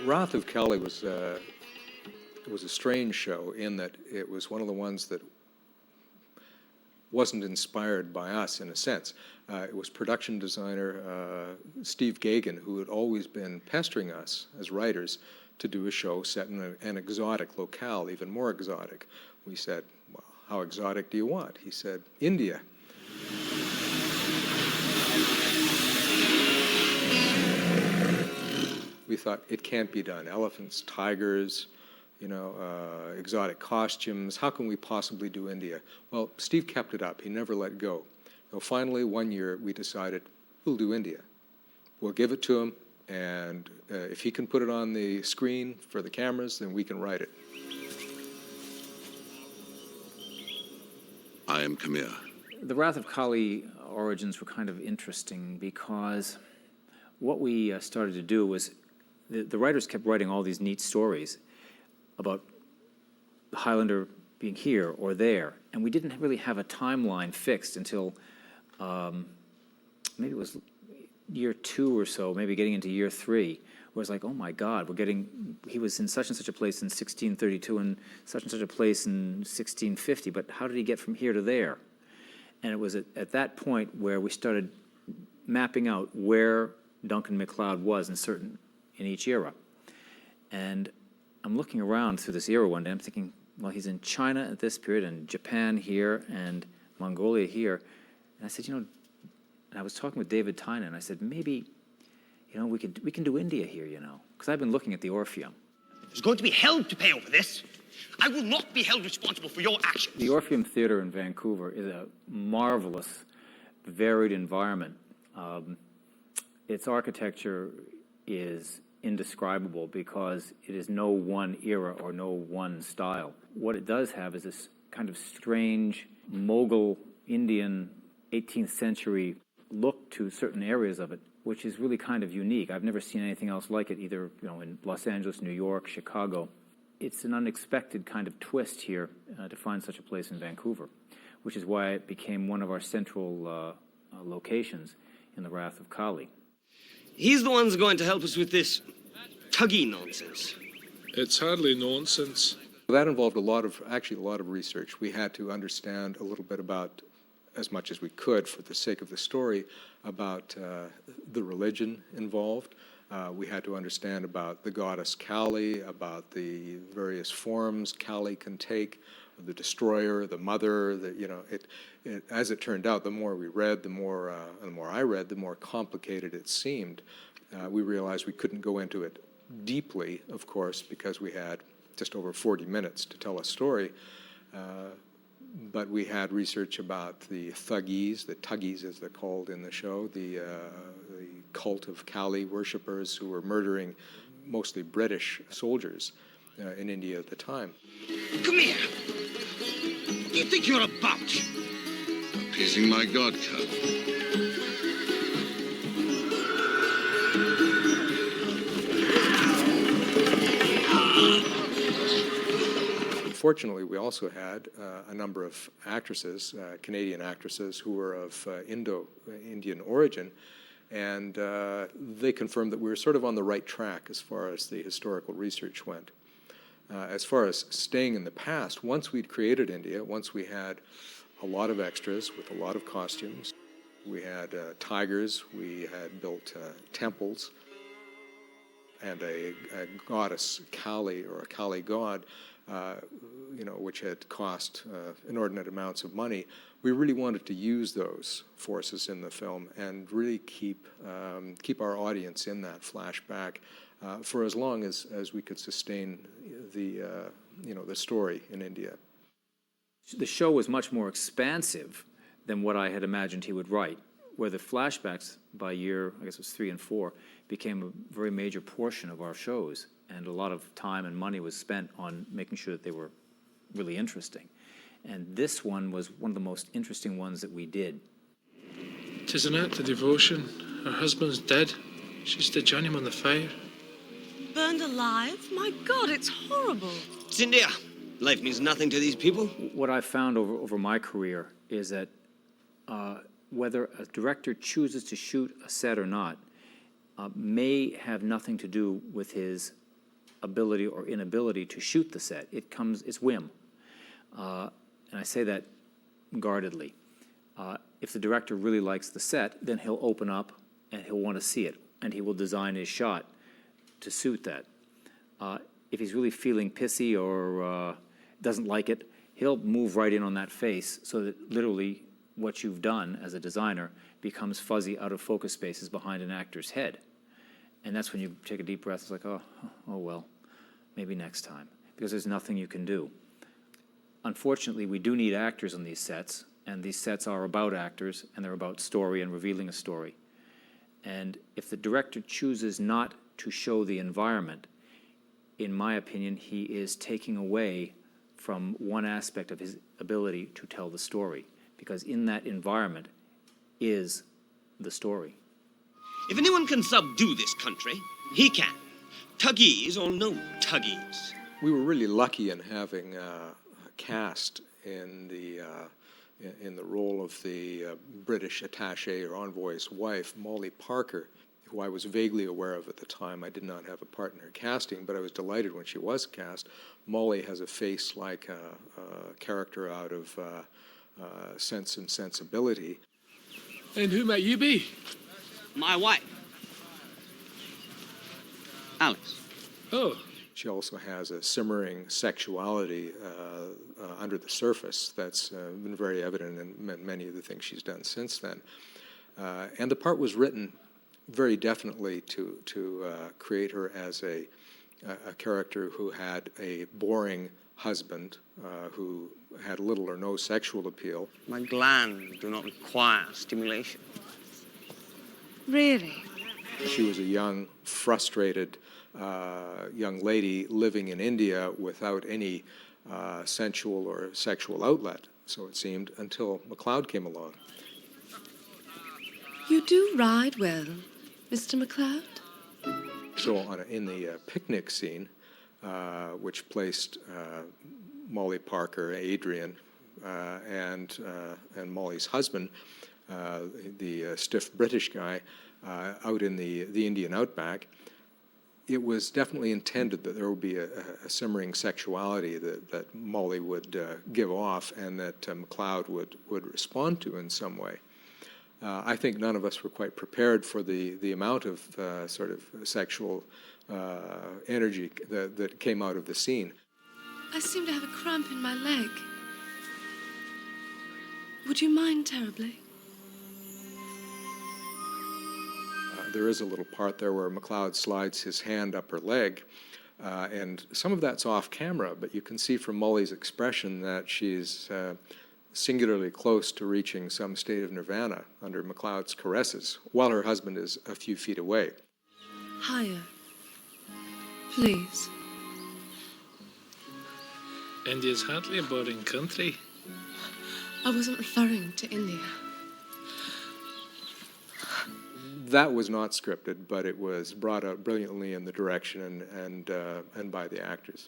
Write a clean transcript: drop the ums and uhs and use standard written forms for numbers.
Wrath of Kelly was a strange show in that it was one of the ones that wasn't inspired by us in a sense. It was production designer Steve Gagan, who had always been pestering us as writers to do a show set in an exotic locale, even more exotic. We said, well, how exotic do you want? He said, India. We thought, it can't be done. Elephants, tigers, you know, exotic costumes. How can we possibly do India? Well, Steve kept it up. He never let go. So finally, one year, we decided, we'll do India. We'll give it to him, and if he can put it on the screen for the cameras, then we can write it. I am Khmer. The Wrath of Kali origins were kind of interesting because what we started to do was the writers kept writing all these neat stories about the Highlander being here or there, and we didn't really have a timeline fixed until maybe it was year 2 or so, maybe getting into year 3, where it's like, oh my God, he was in such and such a place in 1632 and such a place in 1650, but how did he get from here to there? And it was at that point where we started mapping out where Duncan MacLeod was in each era. And I'm looking around through this era one day, I'm thinking, well, he's in China at this period, and Japan here, and Mongolia here. And I said, you know, and I was talking with David Tynan, and I said, maybe, you know, we can do India here, you know, because I've been looking at the Orpheum. There's going to be hell to pay over this. I will not be held responsible for your actions. The Orpheum Theatre in Vancouver is a marvelous, varied environment. Its architecture is indescribable because it is no one era or no one style. What it does have is this kind of strange Mughal Indian 18th century look to certain areas of it, which is really kind of unique. I've never seen anything else like it, either in Los Angeles, New York, Chicago. It's an unexpected kind of twist here to find such a place in Vancouver, which is why it became one of our central locations in the Wrath of Kali. He's the one who's going to help us with this tuggy nonsense. It's hardly nonsense. That involved a lot of research. We had to understand a little bit about, as much as we could for the sake of the story, about the religion involved. We had to understand about the goddess Kali, about the various forms Kali can take, the destroyer, the mother. As it turned out, the more we read, the more I read, the more complicated it seemed. We realized we couldn't go into it deeply, of course, because we had just over 40 minutes to tell a story. But we had research about the Thuggees as they're called in the show, the cult of Kali worshippers who were murdering mostly British soldiers in India at the time. Come here. What do you think you're about? Appeasing my god, cub. Fortunately, we also had a number of actresses, Canadian actresses, who were of Indian origin, and they confirmed that we were sort of on the right track as far as the historical research went. As far as staying in the past, once we'd created India, once we had a lot of extras with a lot of costumes, we had tigers, we had built temples, and a goddess Kali, or a Kali god, which had cost inordinate amounts of money. We really wanted to use those forces in the film and really keep our audience in that flashback for as long as we could sustain the story in India. The show was much more expansive than what I had imagined he would write, where the flashbacks by year, I guess it was 3 and 4, became a very major portion of our shows, and a lot of time and money was spent on making sure that they were really interesting. And this one was one of the most interesting ones that we did. 'Tis an act of devotion. Her husband's dead. She's to join him on the fire. Burned alive? My God, it's horrible. It's India. Life means nothing to these people. What I found over my career is that whether a director chooses to shoot a set or not may have nothing to do with his ability or inability to shoot the set. It's whim. And I say that guardedly. If the director really likes the set, then he'll open up and he'll want to see it, and he will design his shot to suit that. If he's really feeling pissy or doesn't like it, he'll move right in on that face so that literally what you've done as a designer becomes fuzzy out of focus spaces behind an actor's head. And that's when you take a deep breath. It's like, oh well, maybe next time, because there's nothing you can do. Unfortunately, we do need actors on these sets, and these sets are about actors, and they're about story and revealing a story. And if the director chooses not to show the environment, in my opinion, he is taking away from one aspect of his ability to tell the story, because in that environment is the story. If anyone can subdue this country, he can. Tuggies or no tuggies. We were really lucky in having a cast in the role of the British attaché or envoy's wife, Molly Parker, who I was vaguely aware of at the time. I did not have a part in her casting, but I was delighted when she was cast. Molly has a face like a character out of Sense and Sensibility. And who might you be? My wife. Alice. Oh, She also has a simmering sexuality under the surface that's been very evident in many of the things she's done since then. And the part was written very definitely to create her as a character who had a boring husband who had little or no sexual appeal. My glands do not require stimulation. Really? She was a young, frustrated young lady living in India without any sensual or sexual outlet, so it seemed, until MacLeod came along. You do ride well, Mr. MacLeod. So in the picnic scene, which placed Molly Parker, Adrian, and Molly's husband, the stiff British guy, out in the Indian outback, it was definitely intended that there would be a simmering sexuality that Molly would give off and that MacLeod would respond to in some way. I think none of us were quite prepared for the amount of sort of sexual energy that came out of the scene. I seem to have a cramp in my leg. Would you mind terribly? There is a little part there where MacLeod slides his hand up her leg, and some of that's off camera, but you can see from Molly's expression that she's singularly close to reaching some state of nirvana under MacLeod's caresses, while her husband is a few feet away. Higher. Please. India's hardly a boring country. I wasn't referring to India. That was not scripted, but it was brought out brilliantly in the direction and by the actors.